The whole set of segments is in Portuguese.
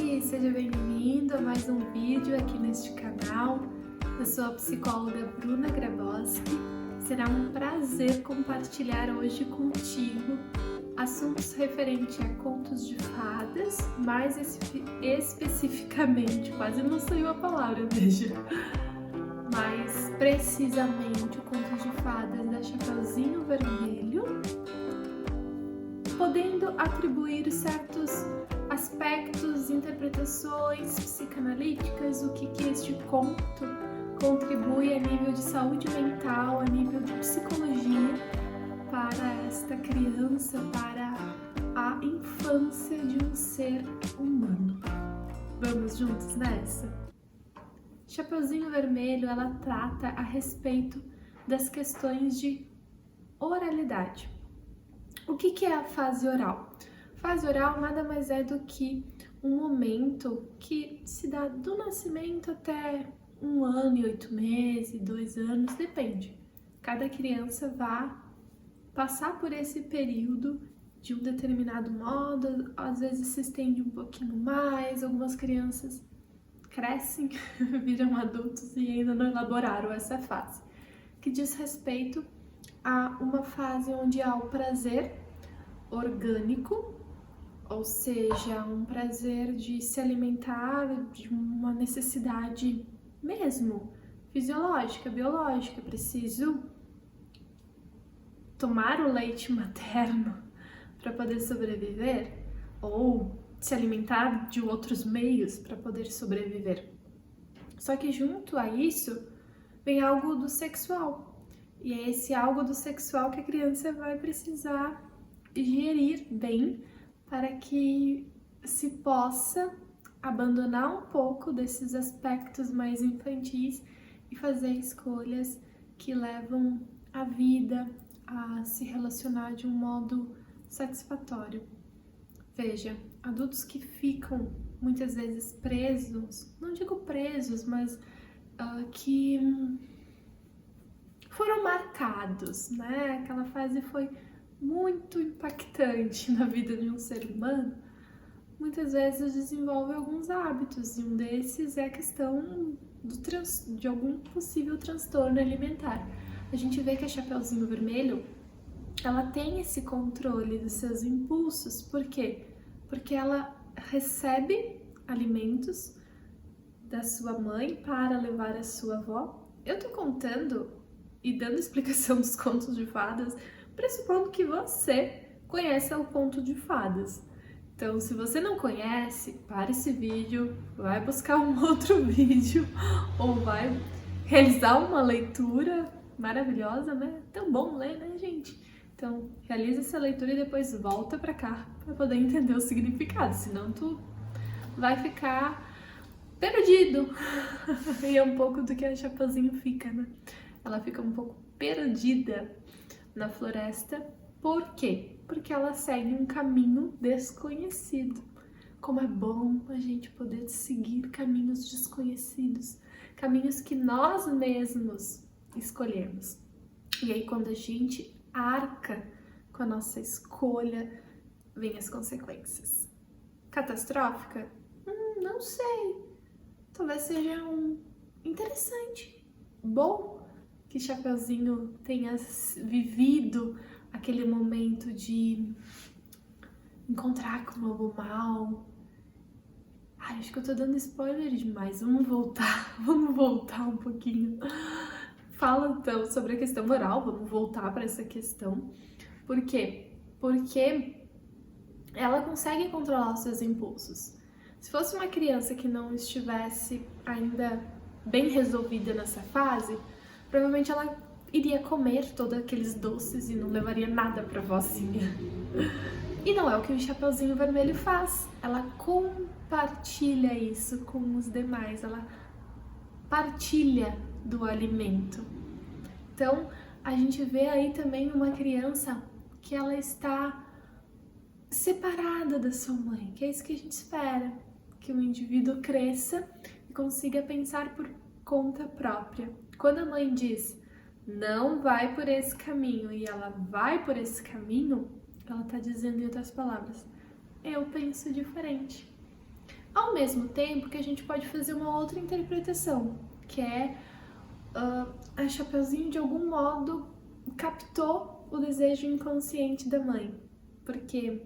Oi, seja bem-vindo a mais um vídeo aqui neste canal. Eu sou a psicóloga Bruna Grabowski. Será um prazer compartilhar hoje contigo assuntos referentes a contos de fadas, mais especificamente, quase não saiu a palavra, veja, mais precisamente o conto de fadas da Chapeuzinho Vermelho, podendo atribuir certos aspectos, interpretações psicanalíticas, o que este conto contribui a nível de saúde mental, a nível de psicologia para esta criança, para a infância de um ser humano. Vamos juntos nessa? Chapeuzinho Vermelho, ela trata a respeito das questões de oralidade. O que é a fase oral? Fase oral nada mais é do que um momento que se dá do nascimento até 1 ano e 8 meses, 2 anos, depende. Cada criança vai passar por esse período de um determinado modo, às vezes se estende um pouquinho mais, algumas crianças crescem, viram adultos e ainda não elaboraram essa fase, que diz respeito a uma fase onde há o prazer orgânico, ou seja, um prazer de se alimentar, de uma necessidade mesmo fisiológica, biológica, preciso tomar o leite materno para poder sobreviver, ou se alimentar de outros meios para poder sobreviver. Só que junto a isso vem algo do sexual, e é esse algo do sexual que a criança vai precisar gerir bem para que se possa abandonar um pouco desses aspectos mais infantis e fazer escolhas que levam a vida a se relacionar de um modo satisfatório. Veja, adultos que ficam muitas vezes presos, não digo presos, mas que foram marcados, né? Aquela fase foi muito impactante na vida de um ser humano, muitas vezes desenvolve alguns hábitos, e um desses é a questão de algum possível transtorno alimentar. A gente vê que a Chapeuzinho Vermelho, ela tem esse controle dos seus impulsos. Por quê? Porque ela recebe alimentos da sua mãe para levar à sua avó. Eu tô contando e dando explicação dos contos de fadas, pressupondo que você conhece o conto de fadas. Então, se você não conhece, para esse vídeo, vai buscar um outro vídeo ou vai realizar uma leitura maravilhosa, né? Tão bom ler, né, gente? Então, realiza essa leitura e depois volta pra cá para poder entender o significado, senão tu vai ficar perdido. E é um pouco do que a Chapeuzinho fica, né? Ela fica um pouco perdida na floresta. Por quê? Porque ela segue um caminho desconhecido. Como é bom a gente poder seguir caminhos desconhecidos, caminhos que nós mesmos escolhemos. E aí, quando a gente arca com a nossa escolha, vem as consequências. Catastrófica? Não sei. Talvez seja interessante, bom que Chapeuzinho tenha vivido aquele momento de encontrar com o lobo mau. Ai, acho que eu tô dando spoiler demais. Vamos voltar um pouquinho. Fala então sobre a questão moral, vamos voltar para essa questão. Por quê? Porque ela consegue controlar os seus impulsos. Se fosse uma criança que não estivesse ainda bem resolvida nessa fase, provavelmente ela iria comer todos aqueles doces e não levaria nada pra vozinha. E não é o que o Chapeuzinho Vermelho faz. Ela compartilha isso com os demais, ela partilha do alimento. Então, a gente vê aí também uma criança que ela está separada da sua mãe, que é isso que a gente espera, que o indivíduo cresça e consiga pensar por conta própria. Quando a mãe diz, não vai por esse caminho, e ela vai por esse caminho, ela está dizendo em outras palavras, eu penso diferente. Ao mesmo tempo que a gente pode fazer uma outra interpretação, que é a Chapeuzinho de algum modo captou o desejo inconsciente da mãe, porque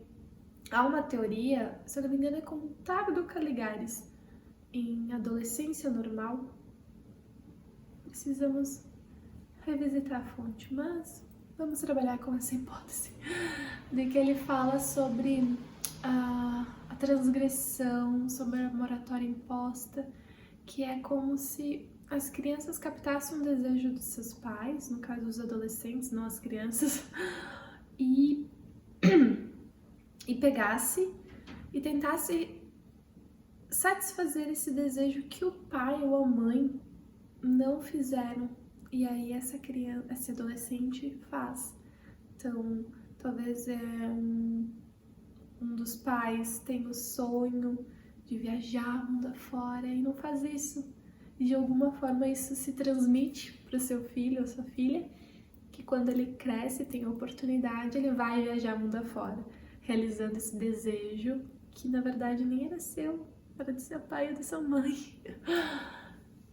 há uma teoria, se eu não me engano é com Tardo Caligares, em Adolescência Normal. Precisamos revisitar a fonte, mas vamos trabalhar com essa hipótese, de que ele fala sobre a transgressão, sobre a moratória imposta, que é como se as crianças captassem um desejo dos seus pais, no caso os adolescentes, não as crianças, e pegasse e tentasse satisfazer esse desejo que o pai ou a mãe não fizeram. E aí essa criança, esse adolescente faz. Então, talvez um dos pais tenha o sonho de viajar mundo afora e não faz isso. E de alguma forma isso se transmite para o seu filho ou sua filha, que quando ele cresce, tem a oportunidade, ele vai viajar mundo afora, realizando esse desejo que na verdade nem era seu, era de seu pai ou de sua mãe.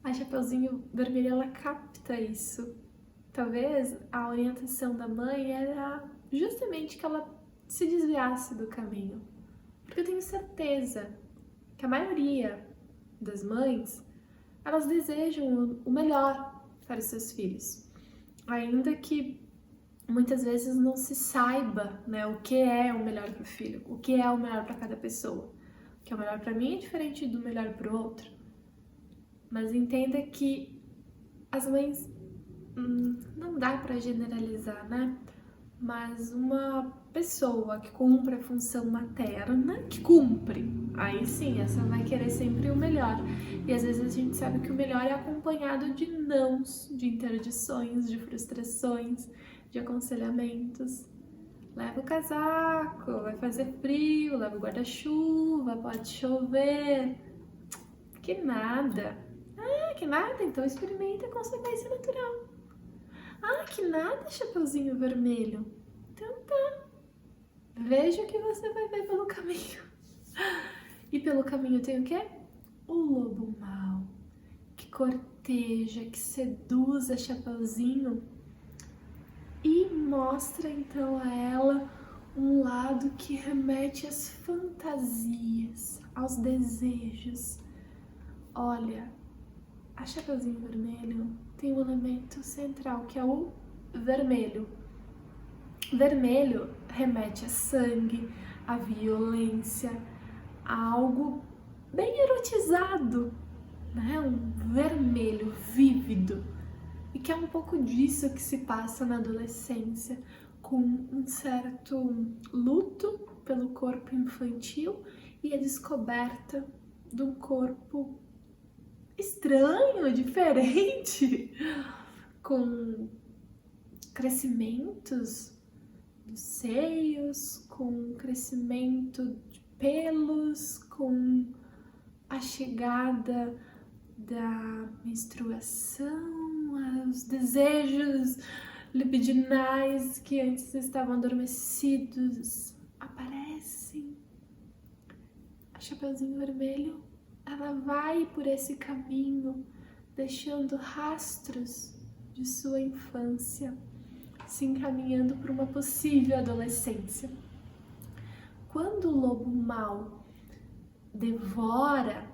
A Chapeuzinho Vermelho, ela capta isso. Talvez a orientação da mãe era justamente que ela se desviasse do caminho. Porque eu tenho certeza que a maioria das mães, elas desejam o melhor para os seus filhos. Ainda que muitas vezes não se saiba, né, o que é o melhor para o filho, o que é o melhor para cada pessoa. O que é o melhor para mim é diferente do melhor para o outro. Mas entenda que as mães, não dá para generalizar, né? Mas uma pessoa que cumpre a função materna, que cumpre, aí sim, essa vai querer sempre o melhor. E às vezes a gente sabe que o melhor é acompanhado de nãos, de interdições, de frustrações, de aconselhamentos. Leva o casaco, vai fazer frio, leva o guarda-chuva, pode chover. Que nada. Que nada, então experimenta a consequência natural. Que nada, Chapeuzinho Vermelho. Então tá. Veja o que você vai ver pelo caminho. E pelo caminho tem o quê? O lobo mau, que corteja, que seduz a Chapeuzinho e mostra então a ela um lado que remete às fantasias, aos desejos. Olha, a Chapeuzinho Vermelho tem um elemento central, que é o vermelho. Vermelho remete a sangue, a violência, a algo bem erotizado, né? Um vermelho vívido. E que é um pouco disso que se passa na adolescência, com um certo luto pelo corpo infantil e a descoberta de um corpo estranho, diferente, com crescimentos dos seios, com crescimento de pelos, com a chegada da menstruação, os desejos libidinais que antes estavam adormecidos aparecem. A Chapeuzinho Vermelho, ela vai por esse caminho, deixando rastros de sua infância, se encaminhando para uma possível adolescência. Quando o lobo mau devora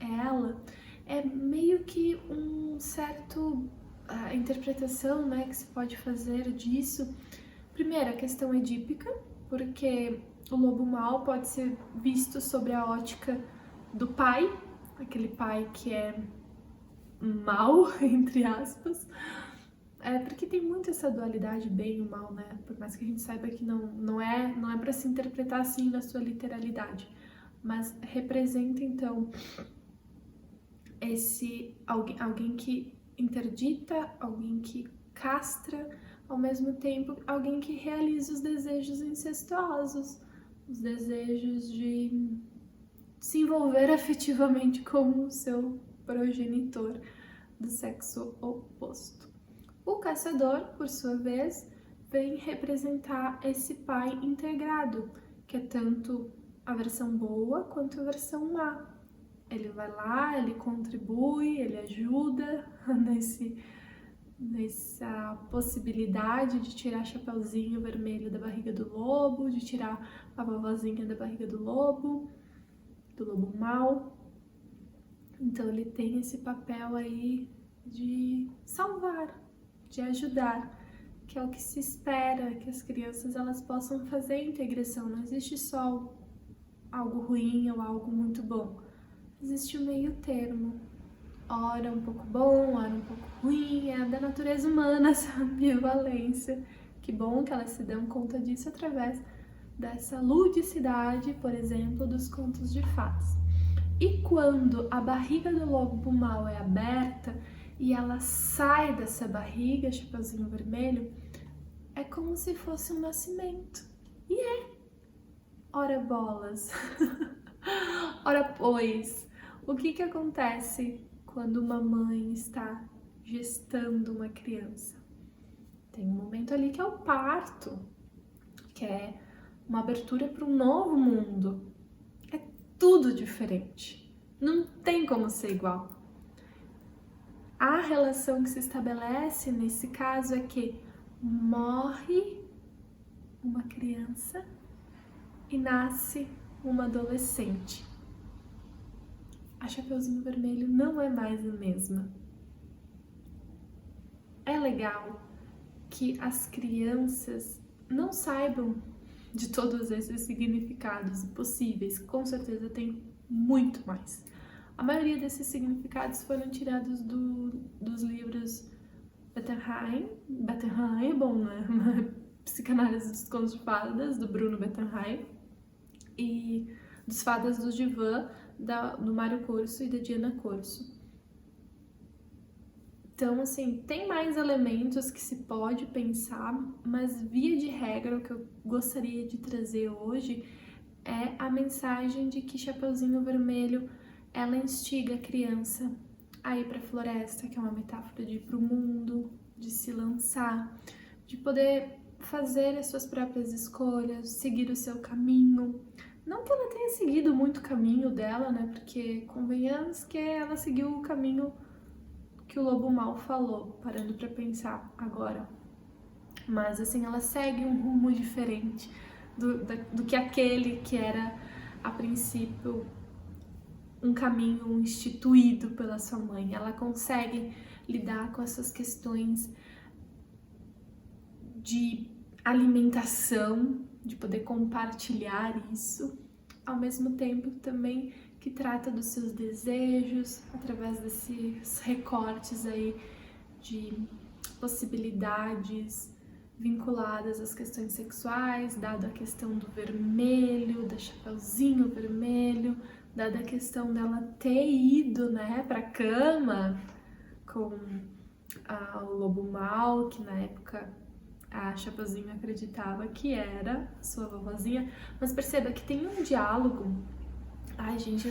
ela, é meio que um certo interpretação, né, que se pode fazer disso. Primeiro, a questão edípica, porque o lobo mau pode ser visto sobre a ótica do pai, aquele pai que é mal, entre aspas, porque tem muito essa dualidade bem e o mal, né? Por mais que a gente saiba que não é para se interpretar assim na sua literalidade, mas representa então esse alguém que interdita, alguém que castra, ao mesmo tempo alguém que realiza os desejos incestuosos, os desejos de se envolver afetivamente com o seu progenitor do sexo oposto. O caçador, por sua vez, vem representar esse pai integrado, que é tanto a versão boa quanto a versão má. Ele vai lá, ele contribui, ele ajuda nessa possibilidade de tirar Chapeuzinho Vermelho da barriga do lobo, de tirar a vovozinha da barriga do lobo mau. Então ele tem esse papel aí de salvar, de ajudar, que é o que se espera, que as crianças elas possam fazer a integração. Não existe só algo ruim ou algo muito bom. Existe o meio termo. Ora um pouco bom, ora um pouco ruim. É da natureza humana essa ambivalência. Que bom que elas se dão conta disso através dessa ludicidade, por exemplo, dos contos de fadas. E quando a barriga do lobo mau é aberta e ela sai dessa barriga, Chapeuzinho Vermelho, é como se fosse um nascimento. E é. Ora bolas. Ora pois, o que acontece quando uma mãe está gestando uma criança? Tem um momento ali que é o parto, que é uma abertura para um novo mundo. É tudo diferente. Não tem como ser igual. A relação que se estabelece nesse caso é que morre uma criança e nasce uma adolescente. A Chapeuzinho Vermelho não é mais a mesma. É legal que as crianças não saibam de todos esses significados possíveis. Com certeza tem muito mais. A maioria desses significados foram tirados dos livros Bettenheim, bom, né? Psicanálise dos Contos de Fadas, do Bruno Bettenheim, e dos Fadas do Divã, do Mário Corso e da Diana Corso. Então, assim, tem mais elementos que se pode pensar, mas via de regra o que eu gostaria de trazer hoje é a mensagem de que Chapeuzinho Vermelho, ela instiga a criança a ir para a floresta, que é uma metáfora de ir para o mundo, de se lançar, de poder fazer as suas próprias escolhas, seguir o seu caminho. Não que ela tenha seguido muito o caminho dela, né? Porque convenhamos que ela seguiu o caminho que o lobo mau falou, parando para pensar agora. Mas assim, ela segue um rumo diferente do que aquele que era, a princípio, um caminho instituído pela sua mãe. Ela consegue lidar com essas questões de alimentação, de poder compartilhar isso, ao mesmo tempo também que trata dos seus desejos, através desses recortes aí de possibilidades vinculadas às questões sexuais, dado a questão do vermelho, da Chapeuzinho Vermelho, dada a questão dela ter ido, né, pra cama com o lobo mau, que na época a Chapeuzinho acreditava que era sua vovozinha, mas perceba que tem um diálogo. Ai, gente,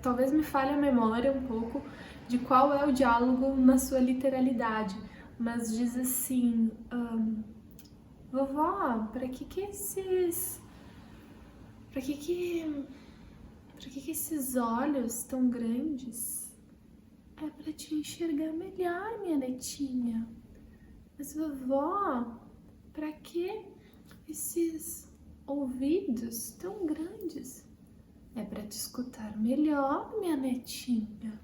talvez me falhe a memória um pouco de qual é o diálogo na sua literalidade, mas diz assim, vovó, pra que esses olhos tão grandes? É pra te enxergar melhor, minha netinha. Mas vovó, pra que esses ouvidos tão grandes? É pra te escutar melhor, minha netinha.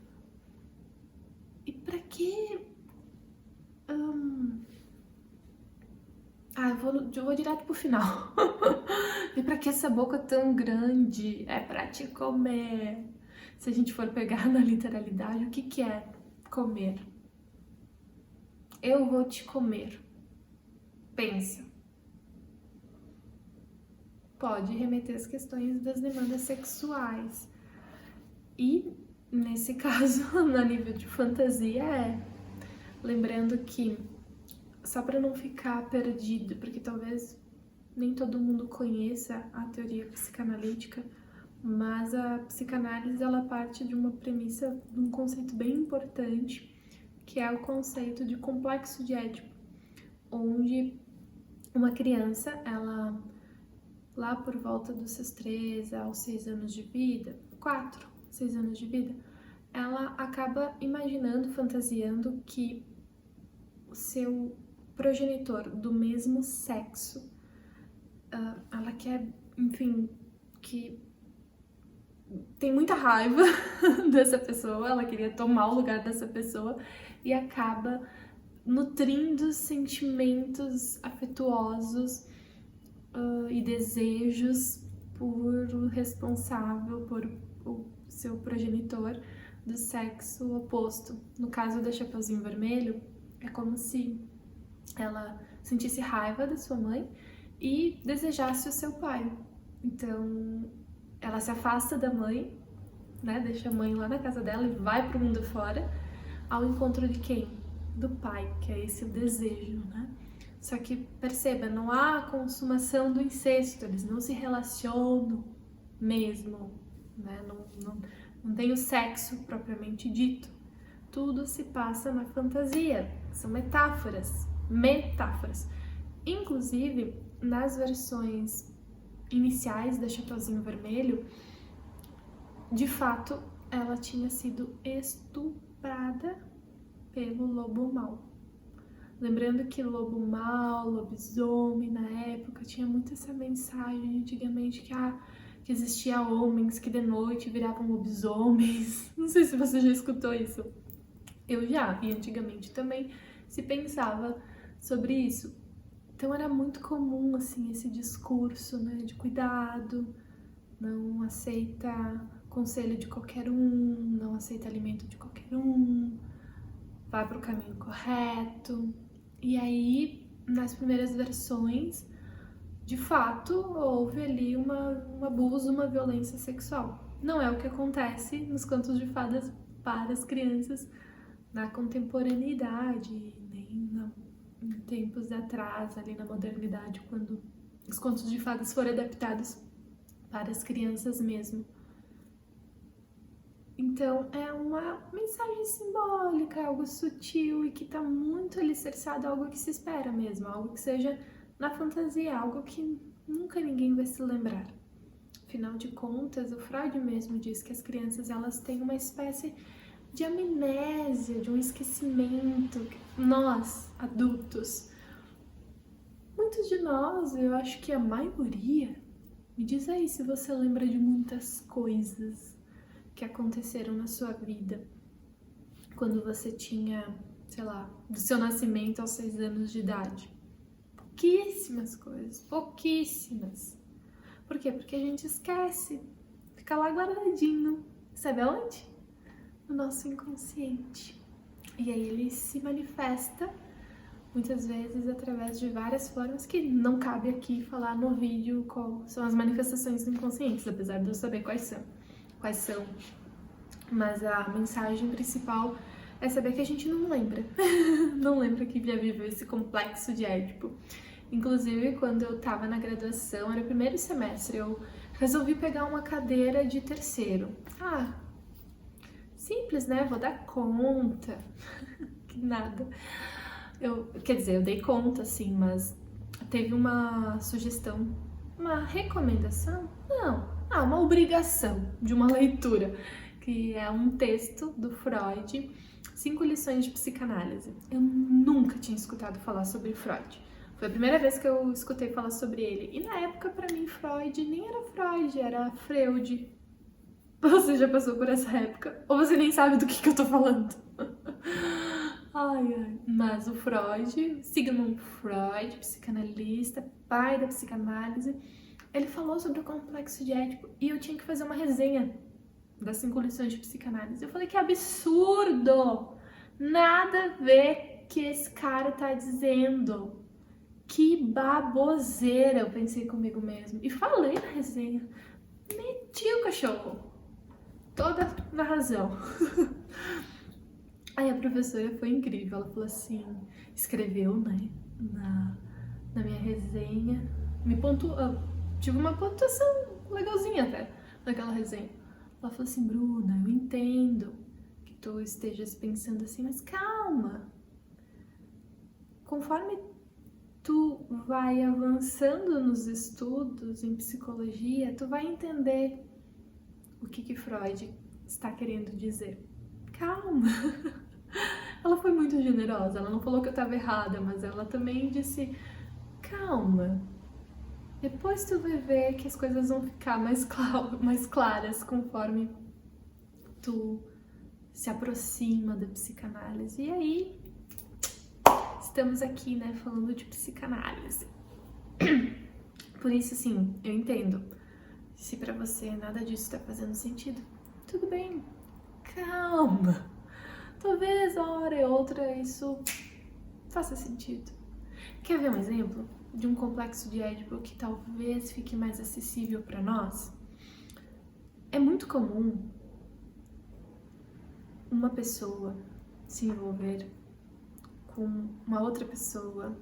E pra que... eu vou direto pro final. E pra que essa boca tão grande? É pra te comer. Se a gente for pegar na literalidade, o que é comer? Eu vou te comer. Pensa. Pode remeter às questões das demandas sexuais. E, nesse caso, no nível de fantasia, lembrando que, só para não ficar perdido, porque talvez nem todo mundo conheça a teoria psicanalítica, mas a psicanálise ela parte de uma premissa, de um conceito bem importante, que é o conceito de complexo de Édipo, onde uma criança, ela lá por volta dos seus 3 aos 6 anos de vida, 4, 6 anos de vida, ela acaba imaginando, fantasiando que o seu progenitor do mesmo sexo, ela quer, enfim, que tem muita raiva dessa pessoa, ela queria tomar o lugar dessa pessoa e acaba nutrindo sentimentos afetuosos e desejos por o responsável, por o seu progenitor do sexo oposto. No caso da Chapeuzinho Vermelho, é como se ela sentisse raiva da sua mãe e desejasse o seu pai. Então, ela se afasta da mãe, né? Deixa a mãe lá na casa dela e vai pro mundo fora, ao encontro de quem? Do pai, que é esse o desejo, né? Só que, perceba, não há consumação do incesto, eles não se relacionam mesmo, né? Não tem o sexo propriamente dito. Tudo se passa na fantasia, são metáforas. Inclusive, nas versões iniciais da Chapeuzinho Vermelho, de fato, ela tinha sido estuprada pelo lobo mau. Lembrando que lobo mau, lobisomem, na época, tinha muito essa mensagem antigamente que existia homens que de noite viravam lobisomens. Não sei se você já escutou isso. Eu já, e antigamente também se pensava sobre isso. Então era muito comum, assim, esse discurso, né, de cuidado, não aceita conselho de qualquer um, não aceita alimento de qualquer um, vai para o caminho correto. E aí, nas primeiras versões, de fato, houve ali um abuso, uma violência sexual. Não é o que acontece nos contos de fadas para as crianças na contemporaneidade, nem em tempos atrás, ali na modernidade, quando os contos de fadas foram adaptados para as crianças mesmo. Então, é uma mensagem simbólica, algo sutil e que está muito alicerçado, algo que se espera mesmo, algo que seja na fantasia, algo que nunca ninguém vai se lembrar. Afinal de contas, o Freud mesmo diz que as crianças elas têm uma espécie de amnésia, de um esquecimento. Nós, adultos, muitos de nós, eu acho que a maioria, me diz aí se você lembra de muitas coisas que aconteceram na sua vida quando você tinha, sei lá, do seu nascimento aos 6 anos de idade. Pouquíssimas coisas, pouquíssimas. Por quê? Porque a gente esquece, fica lá guardadinho. Sabe aonde? No nosso inconsciente. E aí ele se manifesta muitas vezes através de várias formas que não cabe aqui falar no vídeo qual são as manifestações inconscientes, apesar de eu saber quais são. Mas a mensagem principal é saber que a gente não lembra. Não lembra que já viveu esse complexo de Édipo. Inclusive, quando eu tava na graduação, era o primeiro semestre, eu resolvi pegar uma cadeira de terceiro. Simples, né? Vou dar conta. Que nada. Quer dizer, eu dei conta, sim, mas teve uma sugestão, uma recomendação? Não, uma obrigação de uma leitura, que é um texto do Freud, 5 lições de psicanálise. Eu nunca tinha escutado falar sobre Freud. Foi a primeira vez que eu escutei falar sobre ele. E na época, pra mim, Freud nem era Freud, era Freud. Você já passou por essa época? Ou você nem sabe do que eu tô falando? Ai. Mas o Freud, Sigmund Freud, psicanalista, pai da psicanálise, ele falou sobre o complexo de Édipo e eu tinha que fazer uma resenha das 5 lições de psicanálise. Eu falei, que absurdo! Nada a ver que esse cara tá dizendo. Que baboseira, eu pensei comigo mesmo. E falei na resenha. Meti o cachorro. Toda na razão. Aí a professora foi incrível. Ela falou assim, escreveu, né, na minha resenha. Me pontuou. Tive uma pontuação legalzinha até naquela resenha. Ela falou assim, Bruna, eu entendo que tu estejas pensando assim, mas calma. Conforme tu vai avançando nos estudos em psicologia, tu vai entender o que Freud está querendo dizer. Calma! Ela foi muito generosa, ela não falou que eu estava errada, mas ela também disse, calma, depois tu vai ver que as coisas vão ficar mais claras conforme tu se aproxima da psicanálise. E aí, estamos aqui, né, falando de psicanálise. Por isso, assim, eu entendo. Se pra você nada disso tá fazendo sentido, tudo bem, calma. Talvez uma hora e outra isso faça sentido. Quer ver um exemplo de um complexo de Édipo que talvez fique mais acessível para nós? É muito comum uma pessoa se envolver com uma outra pessoa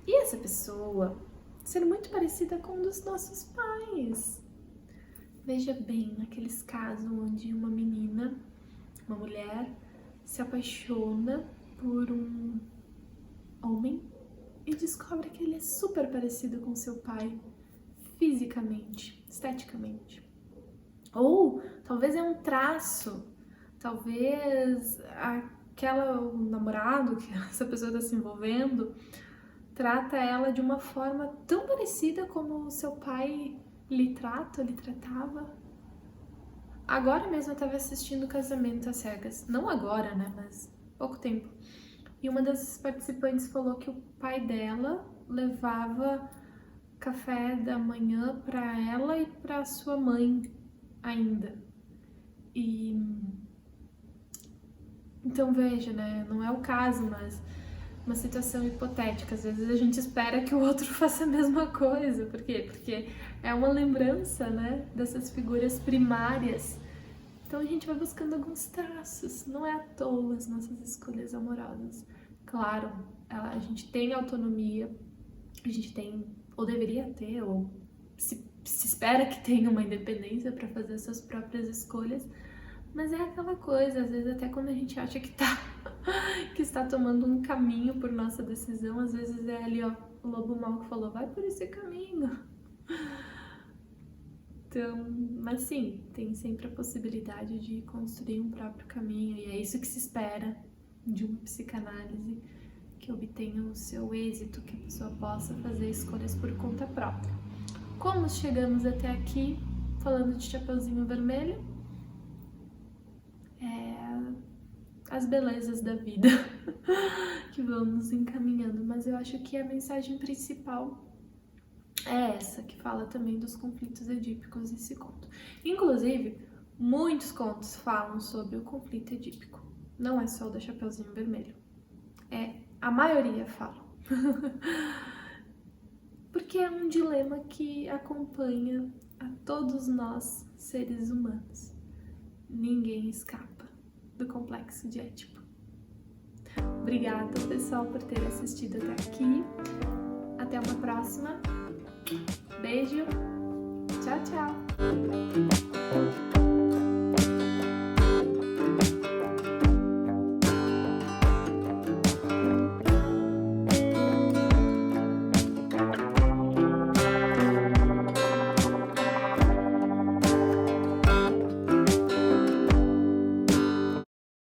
e essa pessoa ser muito parecida com um dos nossos pais. Veja bem, aqueles casos onde uma menina, uma mulher, se apaixona por um homem e descobre que ele é super parecido com seu pai, fisicamente, esteticamente. Ou talvez é um traço, talvez o namorado que essa pessoa está se envolvendo trata ela de uma forma tão parecida como seu pai lhe tratava. Agora mesmo eu estava assistindo Casamento às Cegas, não agora, né, mas pouco tempo. E uma das participantes falou que o pai dela levava café da manhã para ela e para sua mãe ainda. E então veja, né, não é o caso, mas uma situação hipotética. Às vezes a gente espera que o outro faça a mesma coisa. Por quê? Porque é uma lembrança, né, dessas figuras primárias. Então a gente vai buscando alguns traços. Não é à toa as nossas escolhas amorosas. Claro, a gente tem autonomia, a gente tem, ou deveria ter, ou se espera que tenha uma independência para fazer suas próprias escolhas. Mas é aquela coisa, às vezes até quando a gente acha que está tomando um caminho por nossa decisão, às vezes é ali, ó, o lobo mau que falou, vai por esse caminho. Então, mas sim, tem sempre a possibilidade de construir um próprio caminho, e é isso que se espera de uma psicanálise, que obtenha o seu êxito, que a pessoa possa fazer escolhas por conta própria. Como chegamos até aqui, falando de Chapeuzinho Vermelho? As belezas da vida que vamos encaminhando, mas eu acho que a mensagem principal é essa, que fala também dos conflitos edípicos nesse conto. Inclusive, muitos contos falam sobre o conflito edípico, não é só o da Chapeuzinho Vermelho, a maioria fala. Porque é um dilema que acompanha a todos nós, seres humanos. Ninguém escapa do complexo de Édipo. Obrigada, pessoal, por ter assistido até aqui. Até uma próxima. Beijo. Tchau, tchau.